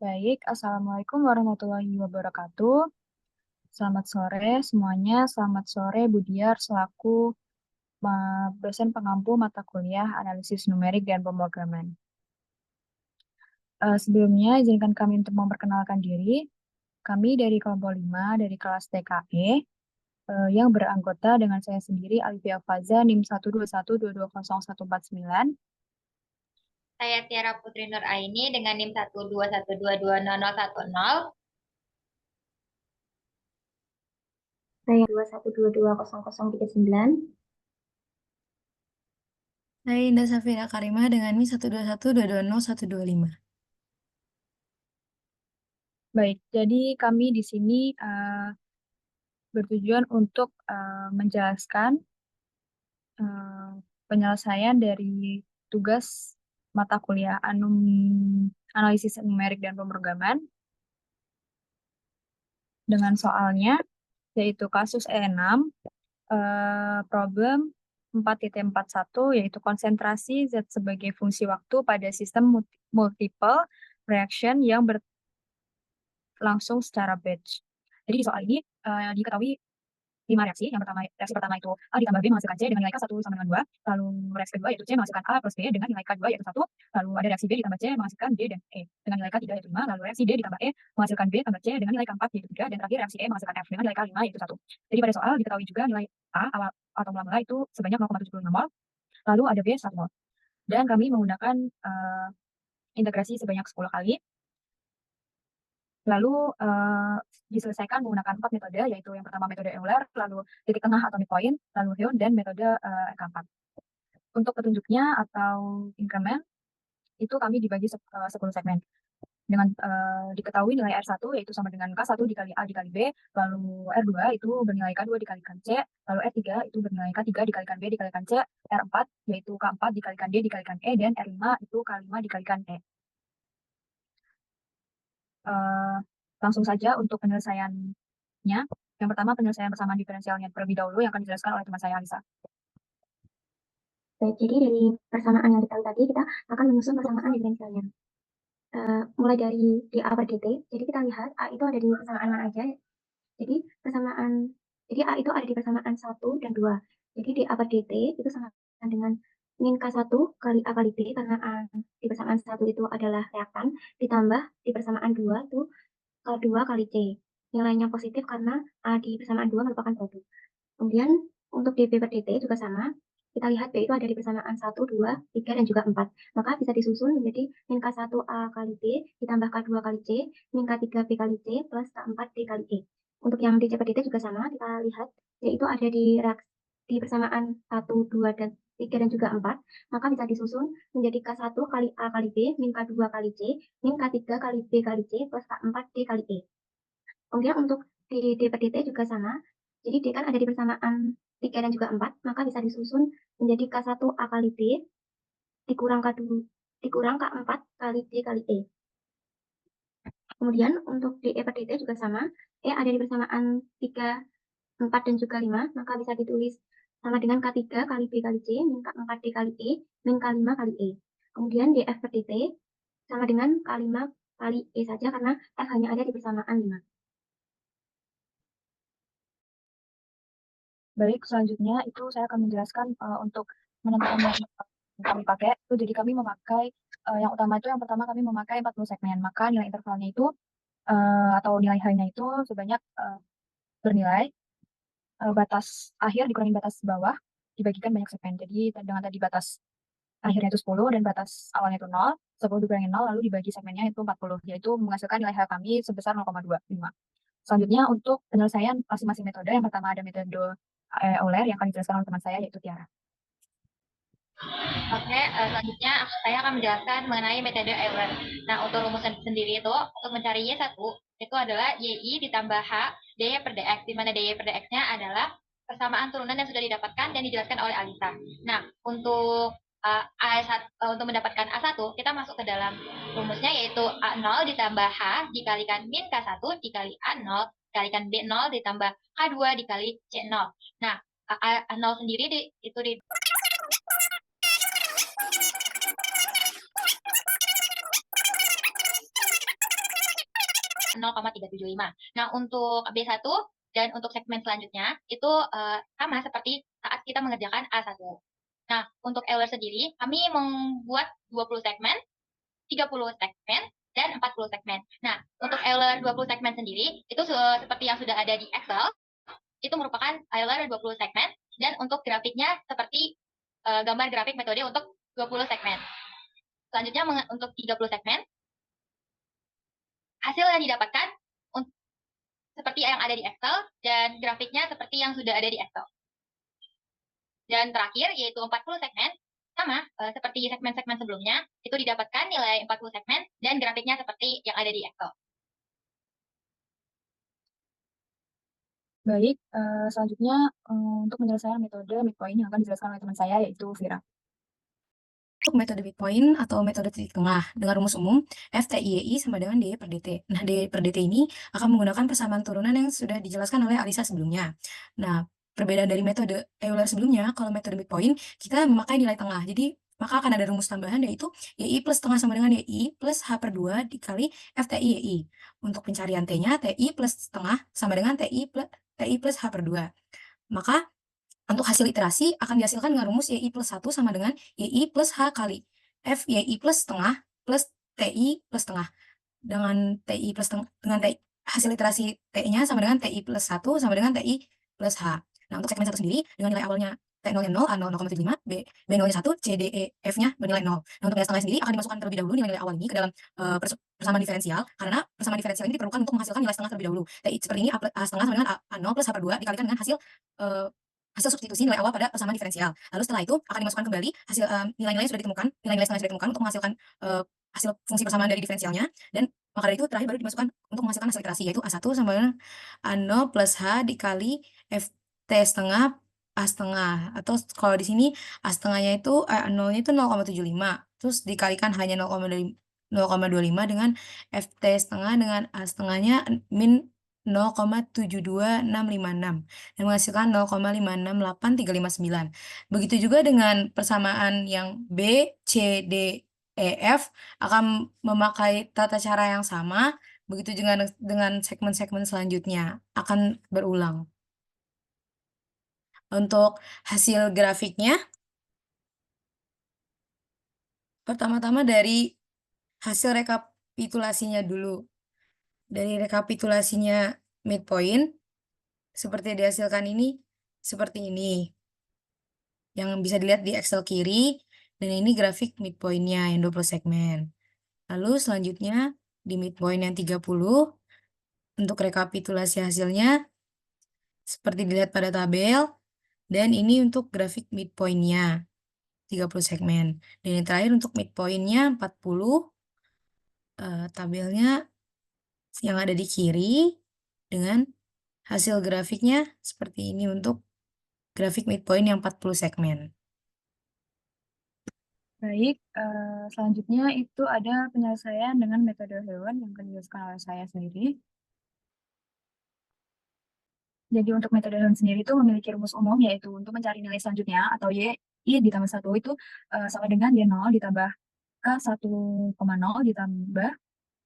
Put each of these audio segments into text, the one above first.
Baik, Assalamualaikum warahmatullahi wabarakatuh. Selamat sore semuanya. Selamat sore Budiar selaku dosen pengampu mata kuliah analisis numerik dan pemrograman. Sebelumnya, izinkan kami untuk memperkenalkan diri. Kami dari kelompok 5 dari kelas TKE yang beranggota dengan saya sendiri Alifia Faza NIM 121220149. Saya Tiara Putri Nur Aini dengan NIM 121222010. Saya 212200039. Saya Indah Safira Karimah dengan NIM 121220125. Baik, jadi kami di sini bertujuan untuk menjelaskan penyelesaian dari tugas mata kuliah analisis numerik dan pemrograman dengan soalnya yaitu kasus E6 problem 4.41 yaitu konsentrasi zat sebagai fungsi waktu pada sistem multiple reaction yang berlangsung secara batch. Jadi di soal ini diketahui 5 reaksi. Yang pertama, reaksi pertama itu A ditambah B menghasilkan C dengan nilai K1 sama dengan 2. Lalu reaksi kedua yaitu C menghasilkan A plus B dengan nilai K2 yaitu 1. Lalu ada reaksi B ditambah C menghasilkan D dan E dengan nilai K3 yaitu 5. Lalu reaksi D ditambah E menghasilkan B tambah C dengan nilai K4 yaitu 3. Dan terakhir reaksi E menghasilkan F dengan nilai K5 yaitu 1. Jadi pada soal diketahui juga nilai A awal atau mula-mula itu sebanyak 0,76 mol. Lalu ada B 1 mol. Dan kami menggunakan integrasi sebanyak 10 kali. Lalu diselesaikan menggunakan 4 metode, yaitu yang pertama metode Euler, lalu titik tengah atau midpoint, lalu Heun, dan metode keempat. Untuk petunjuknya atau increment, itu kami dibagi 10 segmen. Dengan diketahui nilai R1 yaitu sama dengan K1 dikali A dikali B, lalu R2 itu bernilai K2 dikalikan C, lalu R3 itu bernilai K3 dikalikan B dikalikan C, R4 yaitu K4 dikalikan D dikalikan E, dan R5 itu K5 dikalikan E. Langsung saja untuk penyelesaiannya. Yang pertama penyelesaian persamaan diferensialnya terlebih dahulu yang akan dijelaskan oleh teman saya Alisa. Baik, jadi dari persamaan yang diketahui tadi kita akan menyusun persamaan diferensialnya. Mulai dari dA per dt, jadi kita lihat A itu ada di persamaan mana aja. Jadi A itu ada di persamaan 1 dan 2. Jadi dA per dt itu sama dengan min K1 kali A kali B, karena A di persamaan 1 itu adalah reaktan, ditambah di persamaan 2 itu K2 kali C. Nilainya positif karena A di persamaan 2 merupakan produk. Kemudian untuk dB per dt juga sama. Kita lihat B itu ada di persamaan 1, 2, 3, dan juga 4. Maka bisa disusun menjadi min K1A kali B ditambah K2 kali C, min K3B kali C, plus K4D kali E. Untuk yang dC per dt juga sama. Kita lihat D itu ada di persamaan 1, 2, dan 3, dan juga 4. Maka bisa disusun menjadi K1 kali A kali B, min K2 kali C, min K3 kali B kali C, plus K4D kali E. Kemudian untuk di D per dt juga sama. Jadi D kan ada di persamaan 3 dan juga 4, maka bisa disusun menjadi K1A kali B dikurang K4 kali D kali E. Kemudian untuk DE per dt juga sama. E ada di persamaan 3, 4, dan juga 5, maka bisa ditulis sama dengan K3 kali B kali C, min K4D kali E, min K5 kali E. Kemudian DF per dt sama dengan K5 kali E saja, karena F hanya ada di persamaan 5. Baik, selanjutnya itu saya akan menjelaskan untuk menentukan yang kami pakai. Itu jadi kami memakai yang utama itu yang pertama kami memakai 40 segmen. Maka nilai intervalnya itu atau nilai hanya itu sebanyak bernilai batas akhir dikurangi batas bawah dibagikan banyak segmen. Jadi dengan tadi batas akhirnya itu 10 dan batas awalnya itu 0, 10 dikurangi 0 lalu dibagi segmennya itu 40, yaitu menghasilkan nilai H kami sebesar 0,25. Selanjutnya untuk penyelesaian masing-masing metode, yang pertama ada metode Euler yang akan dijelaskan oleh teman saya yaitu Tiara. Oke, selanjutnya saya akan menjelaskan mengenai metode Euler. Nah, untuk rumus sendiri itu, untuk mencari Y1, itu adalah YI ditambah H DY per DX, di mana DY per DX-nya adalah persamaan turunan yang sudah didapatkan dan dijelaskan oleh Alisa. Nah, untuk untuk mendapatkan A1, kita masuk ke dalam rumusnya, yaitu A0 ditambah H dikalikan min K1 dikali A0 dikalikan B0 ditambah K2 dikali C0. Nah, A0 sendiri itu 0,375. Nah, untuk B1 dan untuk segmen selanjutnya itu sama seperti saat kita mengerjakan A1. Nah, untuk Euler sendiri, kami membuat 20 segmen, 30 segmen, dan 40 segmen. Nah, untuk Euler 20 segmen sendiri, itu seperti yang sudah ada di Excel, itu merupakan Euler 20 segmen, dan untuk grafiknya seperti gambar grafik metode untuk 20 segmen. Selanjutnya untuk 30 segmen, hasil yang didapatkan seperti yang ada di Excel, dan grafiknya seperti yang sudah ada di Excel. Dan terakhir, yaitu 40 segmen, sama seperti segmen-segmen sebelumnya, itu didapatkan nilai 40 segmen, dan grafiknya seperti yang ada di Excel. Baik, selanjutnya untuk penyelesaian metode midpoint yang akan dijelaskan oleh teman saya, yaitu Vira. Untuk metode midpoint atau metode titik tengah dengan rumus umum FTIEI sama dengan DE per DT. Nah, DE per DT ini akan menggunakan persamaan turunan yang sudah dijelaskan oleh Alisa sebelumnya. Nah, perbedaan dari metode Euler sebelumnya, kalau metode midpoint kita memakai nilai tengah. Jadi, maka akan ada rumus tambahan yaitu YI plus tengah sama dengan YI plus H per 2 dikali FTIEI. Untuk pencarian T-nya, TI plus tengah sama dengan TI plus H per 2. Maka untuk hasil iterasi akan dihasilkan dengan rumus YI plus 1 sama dengan YI plus H kali F YI plus setengah plus TI plus setengah. Dengan TI plus dengan TI, hasil iterasi T-nya sama dengan TI plus 1 sama dengan TI plus H. Nah, untuk segmen 1 sendiri dengan nilai awalnya T0-nya 0, A0 0,75, B0-nya 1, C, D, E, F-nya bernilai 0. Nah, untuk nilai setengah sendiri akan dimasukkan terlebih dahulu nilai-nilai awal ini ke dalam persamaan diferensial, karena persamaan diferensial ini diperlukan untuk menghasilkan nilai setengah terlebih dahulu. TI seperti ini, A setengah sama dengan A0 plus H per 2 dikalikan dengan hasil substitusi nilai awal pada persamaan diferensial. Lalu setelah itu akan dimasukkan kembali hasil nilai-nilai yang sudah ditemukan, nilai-nilai setengah sudah ditemukan untuk menghasilkan hasil fungsi persamaan dari diferensialnya, dan maka dari itu terakhir baru dimasukkan untuk menghasilkan hasil iterasi, yaitu A1 sama dengan A0 plus H dikali FT setengah A setengah, atau kalau di sini A setengahnya itu A0-nya itu 0,75, terus dikalikan hanya 0,25 dengan FT setengah dengan A setengahnya min 0,72656 dan menghasilkan 0,568359. Begitu juga dengan persamaan yang B, C, D, E, F akan memakai tata cara yang sama, begitu juga dengan segmen-segmen selanjutnya akan berulang. Untuk hasil grafiknya, pertama-tama dari hasil rekapitulasinya dulu. Dari rekapitulasinya midpoint, seperti dihasilkan ini, seperti ini. Yang bisa dilihat di Excel kiri, dan ini grafik midpoint-nya yang 20 segmen. Lalu selanjutnya di midpoint yang 30, untuk rekapitulasi hasilnya, seperti dilihat pada tabel, dan ini untuk grafik midpoint-nya, 30 segmen. Dan yang terakhir untuk midpoint-nya 40, tabelnya yang ada di kiri, dengan hasil grafiknya seperti ini untuk grafik midpoint yang 40 segmen. Baik, selanjutnya itu ada penyelesaian dengan metode hewan yang akan dijelaskan oleh saya sendiri. Jadi untuk metode hewan sendiri itu memiliki rumus umum, yaitu untuk mencari nilai selanjutnya atau Y, I ditambah 1 itu sama dengan Y0 ditambah K1,0 ditambah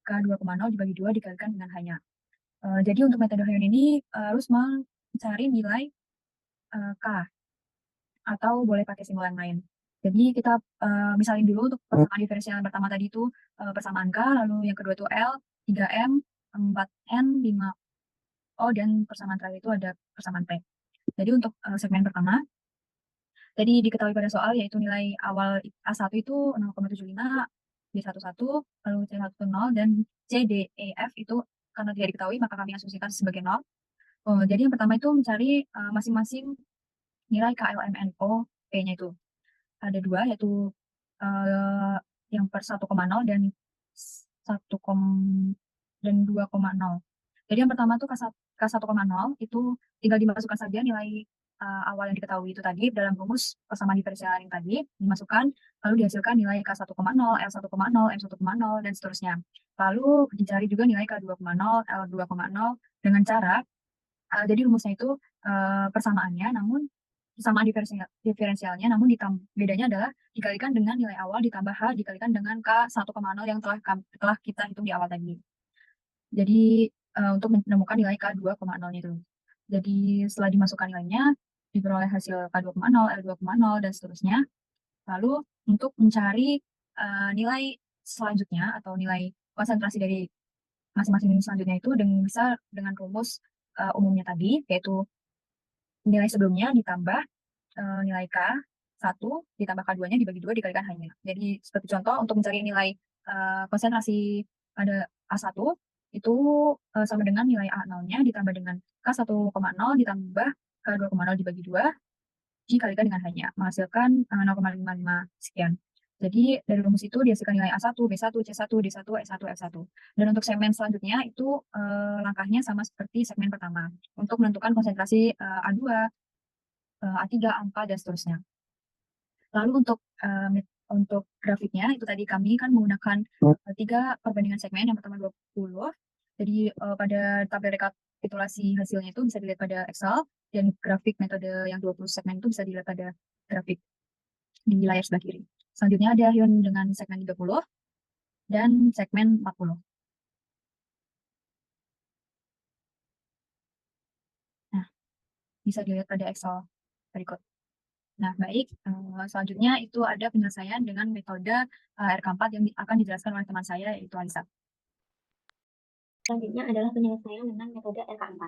K2,0 dibagi 2 dikalikan dengan hanya. Jadi untuk metode hewan ini harus mencari nilai K, atau boleh pakai simbol yang lain. Jadi kita misalin dulu untuk persamaan diferensial yang pertama tadi itu persamaan K, lalu yang kedua itu L, 3M, 4N, 5O, dan persamaan terakhir itu ada persamaan P. Jadi untuk segmen pertama, tadi diketahui pada soal yaitu nilai awal A1 itu 0,75, B11, lalu C10, dan C, D, E, F itu karena tidak diketahui maka kami asumsikan sebagai 0. Jadi yang pertama itu mencari masing-masing nilai KLMNO P-nya itu. Ada dua, yaitu yang per 1,0 dan 2,0. Jadi yang pertama itu K1,0 itu tinggal dimasukkan saja nilai awal yang diketahui itu tadi dalam rumus persamaan diferensial yang tadi dimasukkan, lalu dihasilkan nilai K1,0, L1,0, M1,0, dan seterusnya. Lalu dicari juga nilai K2,0, L2,0 dengan cara jadi rumusnya itu persamaannya, namun persamaan diferensialnya, namun bedanya adalah dikalikan dengan nilai awal ditambah H dikalikan dengan K1,0 yang telah kita hitung di awal tadi. Jadi untuk menemukan nilai K2,0-nya itu. Jadi setelah dimasukkan nilainya, diperoleh hasil K2,0, L2,0, dan seterusnya. Lalu untuk mencari nilai selanjutnya atau nilai konsentrasi dari masing-masing selanjutnya itu bisa dengan rumus umumnya tadi, yaitu nilai sebelumnya ditambah nilai K1 ditambah K2-nya dibagi 2 dikalikan hanya. Jadi seperti contoh untuk mencari nilai konsentrasi pada A1 itu sama dengan nilai A0-nya ditambah dengan K1,0 ditambah K2,0 dibagi 2 dikalikan dengan hanya, menghasilkan 0,55 sekian. Jadi dari rumus itu dihasilkan nilai A1, B1, C1, D1, E1, F1. Dan untuk segmen selanjutnya itu langkahnya sama seperti segmen pertama untuk menentukan konsentrasi A2, A3, A4, dan seterusnya. Lalu untuk grafiknya itu tadi kami kan menggunakan 3 perbandingan segmen. Yang pertama 20. Jadi pada tabel rekapitulasi hasilnya itu bisa dilihat pada Excel, dan grafik metode yang 20 segmen itu bisa dilihat pada grafik di layar sebelah kiri. Selanjutnya ada Hyun dengan segmen 30 dan segmen 40. Nah, bisa dilihat pada Excel berikut. Nah, baik. Selanjutnya itu ada penyelesaian dengan metode RK4 yang akan dijelaskan oleh teman saya, yaitu Alisa. Selanjutnya adalah penyelesaian dengan metode RK4.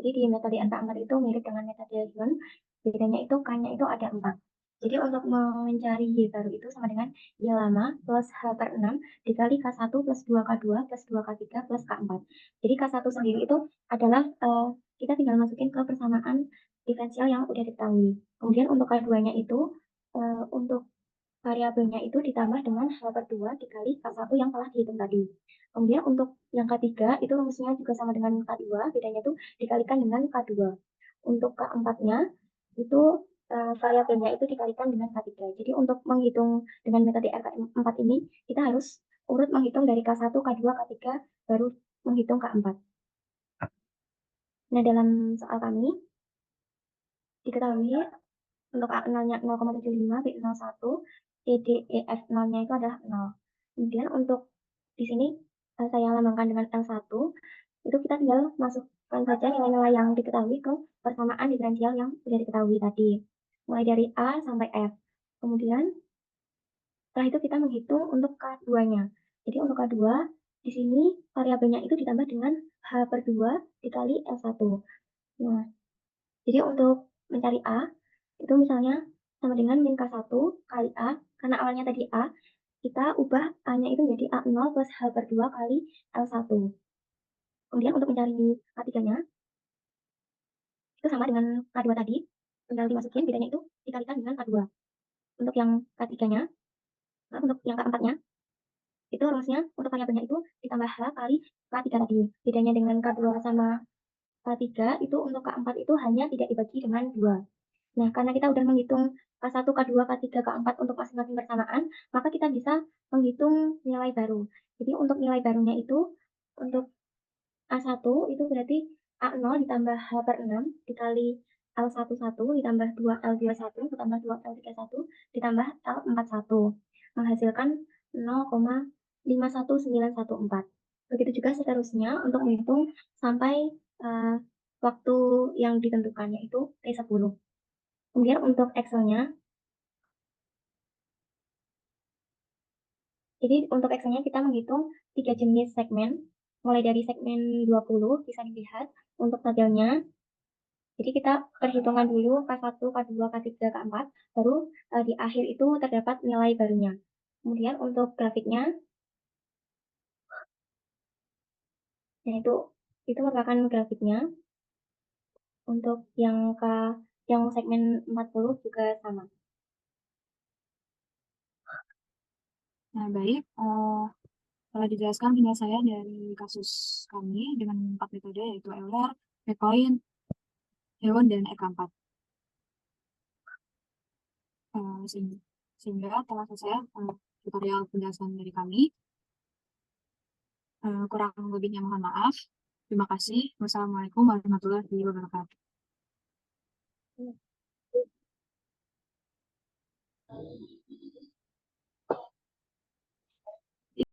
Jadi di metode RK4 itu mirip dengan metode Hyun, bedanya itu K-nya itu ada 4. Jadi untuk mencari Y baru itu sama dengan Y lama plus H per 6 dikali K1 plus 2K2 plus 2K3 plus K4. Jadi K1 sendiri itu adalah kita tinggal masukin ke persamaan diferensial yang udah diketahui. Kemudian untuk K2-nya itu untuk variabelnya itu ditambah dengan H per 2 dikali K1 yang telah dihitung tadi. Kemudian untuk yang ketiga itu rumusnya juga sama dengan K2, bedanya itu dikalikan dengan K2. Untuk K4-nya itu variabelnya itu dikalikan dengan K3. Jadi untuk menghitung dengan metode RK4 ini, kita harus urut menghitung dari K1, K2, K3, baru menghitung K4. Nah, dalam soal kami, diketahui untuk A0-nya 0,75, B01, C, D, E, F 0-nya itu adalah 0. Kemudian untuk di sini saya lambangkan dengan L1, itu kita tinggal masukkan saja nilai-nilai yang diketahui ke persamaan diferensial yang sudah diketahui tadi. Mulai dari A sampai F. Kemudian setelah itu kita menghitung untuk K2-nya. Jadi untuk K2, di sini variabelnya itu ditambah dengan H per 2 dikali L1. Nah, jadi untuk mencari A, itu misalnya sama dengan min K1 kali A, karena awalnya tadi A, kita ubah A-nya itu menjadi A0 plus H per 2 kali L1. Kemudian untuk mencari K3-nya, itu sama dengan K2 tadi, tinggal dimasukin, bedanya itu dikalikan dengan K2. Untuk yang K3-nya, untuk yang K4-nya, itu rumusnya untuk variabelnya itu ditambah H kali K3 tadi. Bedanya dengan K2 sama K3, itu untuk K4 itu hanya tidak dibagi dengan 2. Nah, karena kita udah menghitung K1, K2, K3, K4 untuk masing-masing persamaan, maka kita bisa menghitung nilai baru. Jadi untuk nilai barunya itu, untuk A1 itu berarti A0 ditambah H per 6 dikali L11 ditambah 2L21 ditambah 2L31 ditambah L41, menghasilkan 0,51914. Begitu juga seterusnya untuk menghitung sampai waktu yang ditentukannya itu T10. Kemudian untuk Excel-nya, jadi untuk Excel-nya kita menghitung 3 jenis segmen, mulai dari segmen 20 bisa dilihat untuk tabelnya. Jadi kita perhitungan dulu K1, K2, K3, K4, baru di akhir itu terdapat nilai barunya. Kemudian untuk grafiknya, nah itu merupakan grafiknya. Untuk yang segmen 40 juga sama. Nah, baik. Telah dijelaskan penyelesaian dari kasus kami dengan 4 metode, yaitu Euler, Bitcoin, Heron, dan RK4. Sehingga telah selesai tutorial penjelasan dari kami. Kurang lebihnya mohon maaf. Terima kasih. Wassalamualaikum warahmatullahi wabarakatuh.